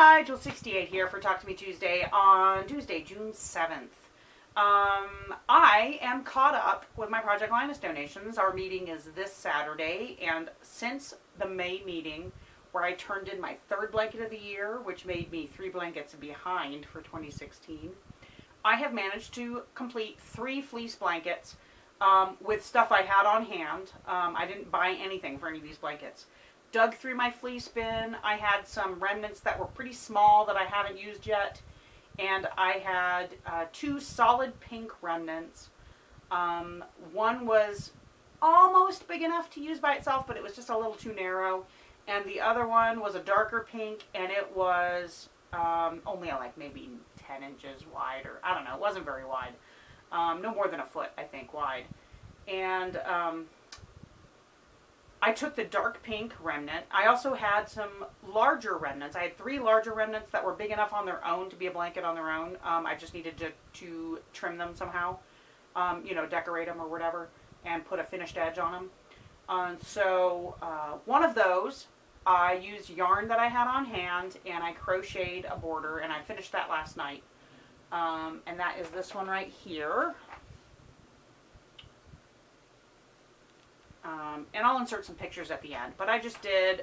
Hi, jewells68 here for Talk to Me Tuesday on Tuesday, June 7th. I am caught up with my Project Linus donations. Our meeting is this Saturday, and since the May meeting, where I turned in my third blanket of the year, which made me 3 blankets behind for 2016, I have managed to complete 3 fleece blankets with stuff I had on hand. I didn't buy anything for any of these blankets. Dug through my fleece bin. I had some remnants that were pretty small that I haven't used yet. And I had 2 solid pink remnants. One was almost big enough to use by itself, but it was just a little too narrow. And the other one was a darker pink, and it was only like maybe 10 inches wide, or I don't know, it wasn't very wide. No more than a foot, I think, wide. And I took the dark pink remnant. I also had some larger remnants. I had 3 larger remnants that were big enough on their own to be a blanket on their own. I just needed to trim them somehow, you know, decorate them or whatever, and put a finished edge on them. So one of those, I used yarn that I had on hand, and I crocheted a border, and I finished that last night. And that is this one right here. And I'll insert some pictures at the end. But I just did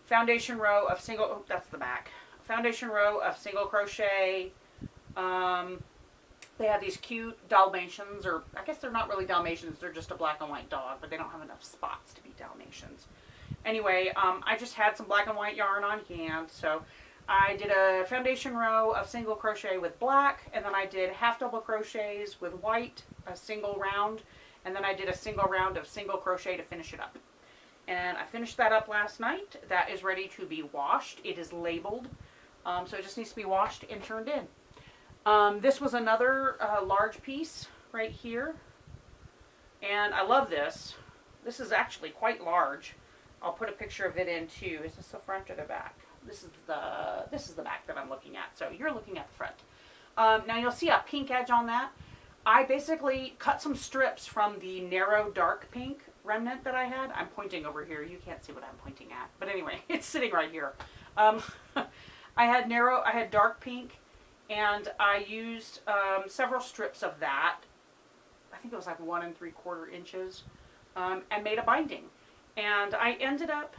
foundation row of single, oh, that's the back. Foundation row of single crochet. They have these cute Dalmatians, or I guess they're not really Dalmatians, they're just a black and white dog, but they don't have enough spots to be Dalmatians. Anyway, I just had some black and white yarn on hand, so I did a foundation row of single crochet with black, and then I did half double crochets with white, a single round, and then I did a single round of single crochet to finish it up. And I finished that up last night. That is ready to be washed. It is labeled, so it just needs to be washed and turned in. This was another large piece right here, and I love this. This is actually quite large. I'll put a picture of it in too. Is this the front or the back? This is the back that I'm looking at. So you're looking at the front. Now you'll see a pink edge on that. I basically cut some strips from the narrow dark pink remnant that I had. I'm pointing over here. You can't see what I'm pointing at. But anyway, it's sitting right here. I had dark pink, and I used several strips of that. I think it was like 1 3/4 inches, and made a binding. And I ended up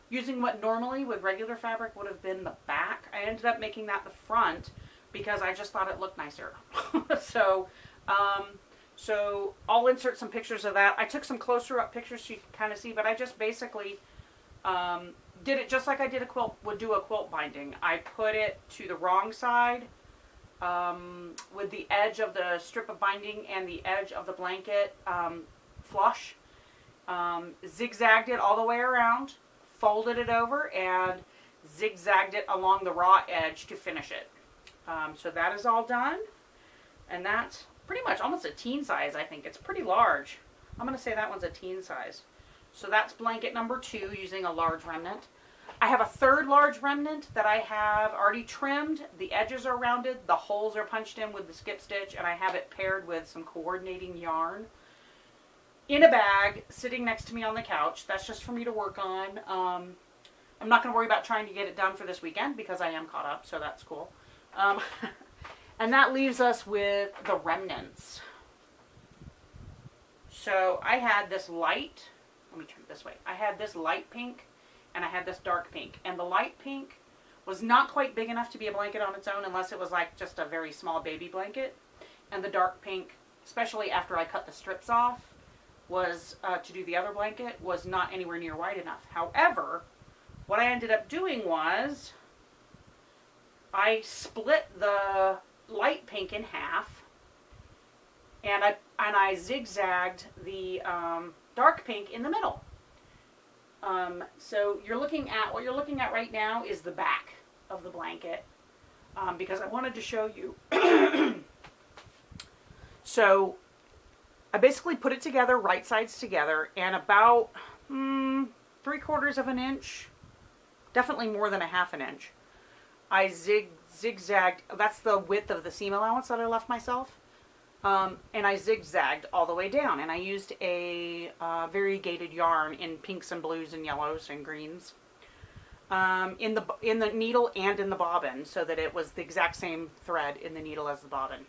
using what normally with regular fabric would have been the back. I ended up making that the front because I just thought it looked nicer. So I'll insert some pictures of that. I took some closer up pictures so you can kind of see, but I just basically did it just like I would do a quilt binding. I put it to the wrong side with the edge of the strip of binding and the edge of the blanket flush. Zigzagged it all the way around, folded it over, and zigzagged it along the raw edge to finish it. So that is all done, and that's pretty much almost a teen size. I think it's pretty large. I'm going to say that one's a teen size. So that's blanket number 2 using a large remnant. I have a 3rd large remnant that I have already trimmed. The edges are rounded, the holes are punched in with the skip stitch, and I have it paired with some coordinating yarn in a bag sitting next to me on the couch. That's just for me to work on. I'm not going to worry about trying to get it done for this weekend because I am caught up, so that's cool. And that leaves us with the remnants. So I had this light, let me turn it this way. I had this light pink and I had this dark pink. And the light pink was not quite big enough to be a blanket on its own unless it was like just a very small baby blanket. And the dark pink, especially after I cut the strips off, was to do the other blanket, was not anywhere near wide enough. However, what I ended up doing was I split the light pink in half, and I zigzagged the dark pink in the middle. So what you're looking at right now is the back of the blanket, because I wanted to show you. So I basically put it together, right sides together, and about 3/4 of an inch, definitely more than a half an inch, I zigzagged. That's the width of the seam allowance that I left myself. And I zigzagged all the way down, and I used a variegated yarn in pinks and blues and yellows and greens. in the needle and in the bobbin, so that it was the exact same thread in the needle as the bobbin.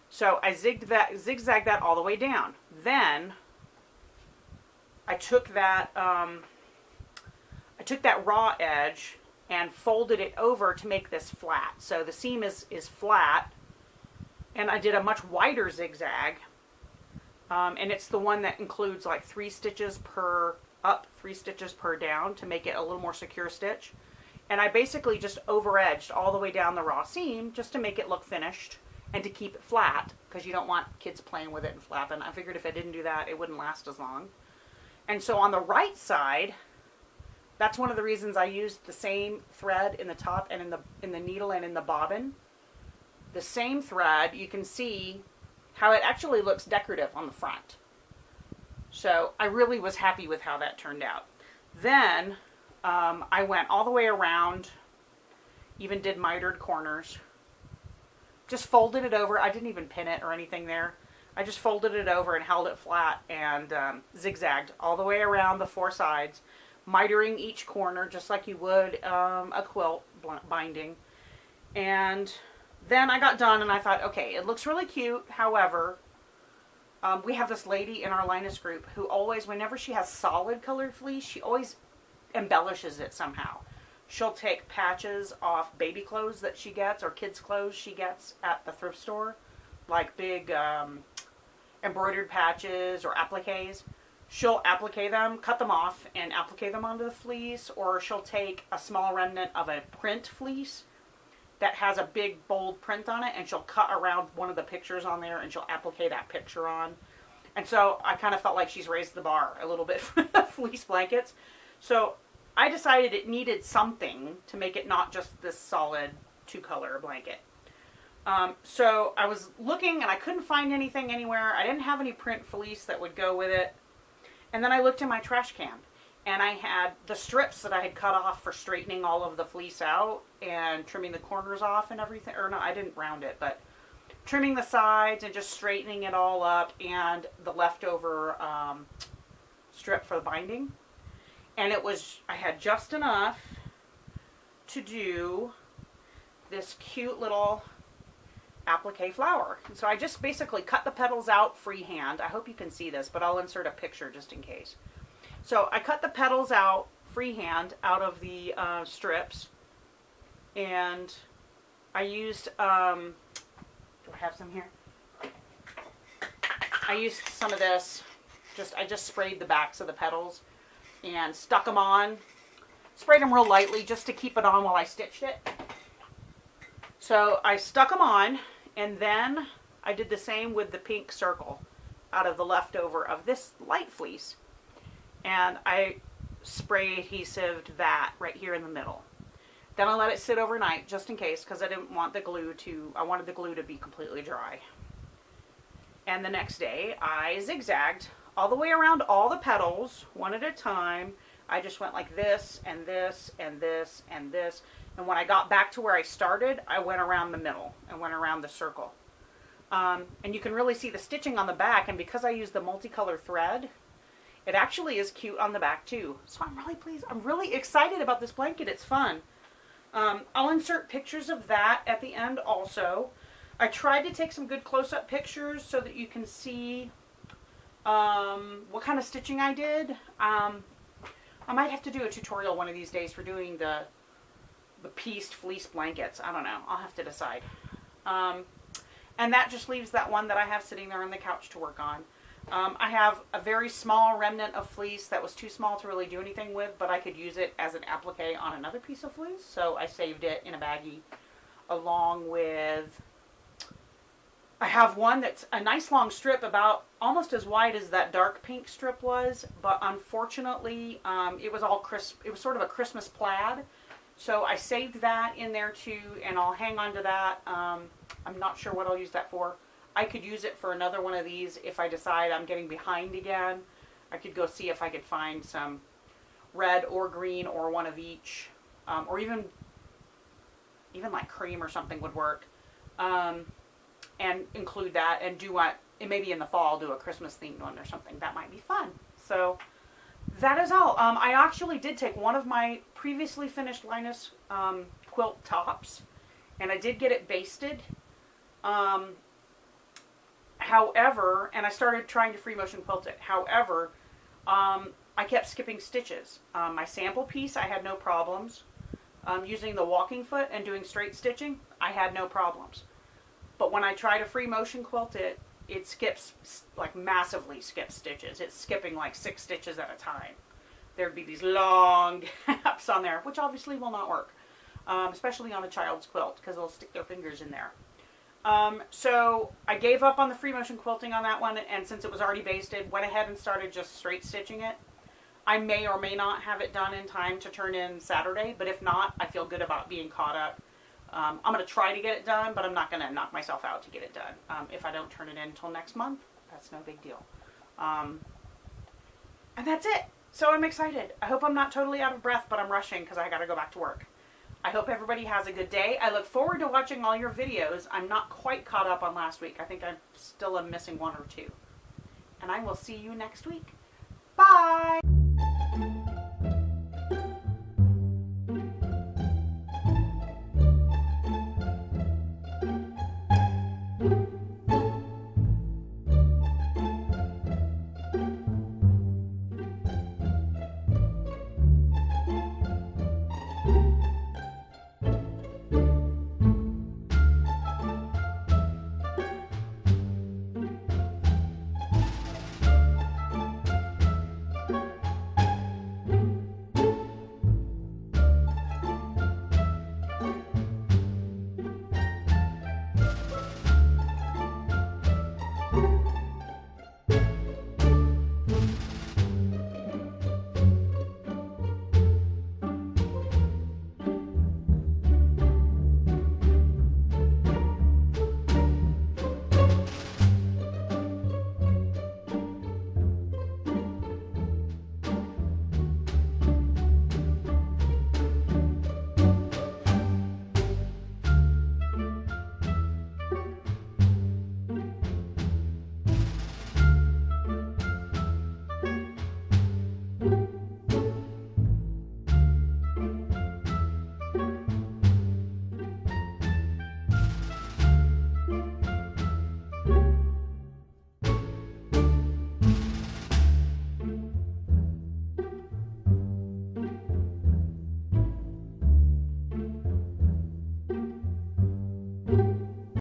So I zigzagged that all the way down. Then I took that raw edge and folded it over to make this flat. So the seam is flat, and I did a much wider zigzag, and it's the one that includes like 3 stitches per up, 3 stitches per down to make it a little more secure stitch. And I basically just over edged all the way down the raw seam just to make it look finished and to keep it flat, because you don't want kids playing with it and flapping. I figured if I didn't do that, it wouldn't last as long. And so on the right side, that's one of the reasons I used the same thread in the top and in the needle and in the bobbin. The same thread, you can see how it actually looks decorative on the front. So I really was happy with how that turned out. Then I went all the way around, even did mitered corners. Just folded it over. I didn't even pin it or anything there. I just folded it over and held it flat and zigzagged all the way around the 4 sides, mitering each corner just like you would a quilt binding. And then I got done and I thought, okay, it looks really cute. However, we have this lady in our Linus group who always, whenever she has solid colored fleece, she always embellishes it somehow. She'll take patches off baby clothes that she gets, or kids' clothes she gets at the thrift store, like big embroidered patches or appliques. She'll applique them, cut them off, and applique them onto the fleece, or she'll take a small remnant of a print fleece that has a big bold print on it, and she'll cut around one of the pictures on there, and she'll applique that picture on. And so I kind of felt like she's raised the bar a little bit for the fleece blankets. So I decided it needed something to make it not just this solid 2-color blanket. So I was looking and I couldn't find anything anywhere. I didn't have any print fleece that would go with it. And then I looked in my trash can and I had the strips that I had cut off for straightening all of the fleece out and trimming the corners off and everything. Or no, I didn't round it, but trimming the sides and just straightening it all up, and the leftover strip for the binding. And it was, I had just enough to do this cute little applique flower. And so I just basically cut the petals out freehand. I hope you can see this, but I'll insert a picture just in case. So I cut the petals out freehand out of the strips, and I used, do I have some here? I used some of this, I just sprayed the backs of the petals and stuck them on, sprayed them real lightly just to keep it on while I stitched it. So I stuck them on, and then I did the same with the pink circle out of the leftover of this light fleece. And I spray adhesived that right here in the middle. Then I let it sit overnight just in case, because I didn't want the glue to, I wanted the glue to be completely dry. And the next day I zigzagged all the way around all the petals, one at a time. I just went like this, and this, and this, and this. And when I got back to where I started, I went around the middle and went around the circle. And you can really see the stitching on the back, and because I used the multicolor thread, it actually is cute on the back too. So I'm really pleased. I'm really excited about this blanket. It's fun. I'll insert pictures of that at the end also. I tried to take some good close-up pictures so that you can see what kind of stitching I did. I might have to do a tutorial one of these days for doing the pieced fleece blankets. I don't know. I'll have to decide. And that just leaves that one that I have sitting there on the couch to work on. I have a very small remnant of fleece that was too small to really do anything with, but I could use it as an applique on another piece of fleece. So I saved it in a baggie along with, I have one that's a nice long strip about almost as wide as that dark pink strip was, but unfortunately it was all crisp. It was sort of a Christmas plaid. So I saved that in there too, and I'll hang on to that. I'm not sure what I'll use that for. I could use it for another one of these if I decide I'm getting behind again. I could go see if I could find some red or green or one of each, or even like cream or something would work, and include that and do what, maybe in the fall do a Christmas themed one or something. That might be fun. So that is all. I actually did take one of my previously finished Linus quilt tops, and I did get it basted. However, and I started trying to free motion quilt it. However, I kept skipping stitches. My sample piece, I had no problems. Using the walking foot and doing straight stitching, I had no problems. But when I try to free motion quilt it, it skips, like massively skips stitches. It's skipping like 6 stitches at a time. There'd be these long gaps on there, which obviously will not work, especially on a child's quilt, because they'll stick their fingers in there. So I gave up on the free motion quilting on that one, and since it was already basted, went ahead and started just straight stitching it. I may or may not have it done in time to turn in Saturday, but if not, I feel good about being caught up. I'm going to try to get it done, but I'm not going to knock myself out to get it done. If I don't turn it in until next month, that's no big deal. And that's it. So I'm excited. I hope I'm not totally out of breath, but I'm rushing because I got to go back to work. I hope everybody has a good day. I look forward to watching all your videos. I'm not quite caught up on last week. I think I still am missing 1 or 2. And I will see you next week. Bye!